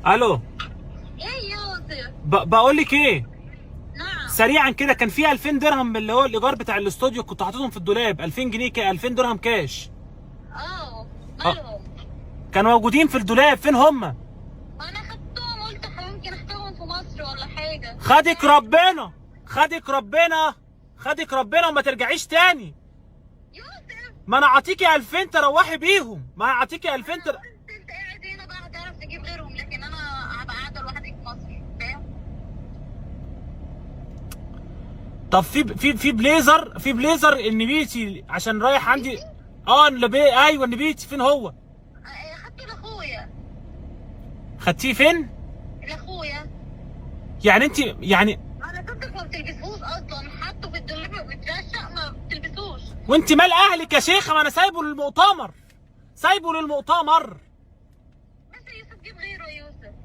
الو. ايه يا يوسف؟ بقول لك ايه، نعم. سريعا كده، كان في 2000 درهم اللي هو الايجار بتاع الاستوديو، كنت حاططهم في الدولاب، 2000 جنيه 2000 درهم كاش. اه، اه، مالهم؟ كانوا موجودين في الدولاب، فين هم؟ انا خدتهم، قلت يمكن احتاجهم في مصر ولا حاجه. خدك ربنا، خدك ربنا، خدك ربنا، وما ترجعيش تاني. يوسف، ما انا اعطيكي 2000 تروحي بيهم، ما انا اعطيكي 2000 انا قلت انت قاعد هنا بقى هتعرف تجيب غيرهم، لكن انا هبقى قاعده لوحدي في مصر، فاهم؟ طب في بليزر، في بليزر النبيتي عشان رايح عندي. اه ايوه النبيتي، فين هو؟ خدته لاخويا. خدتيه فين؟ لاخويا. يعني انت يعني، انا كنت ما بتلبسوش اصلا، حاطه في الدولاب وبيترشق، ما بتلبسوش. وانت مال اهلك يا شيخه؟ ما انا سايبه للمؤتمر، سايبه للمؤتمر.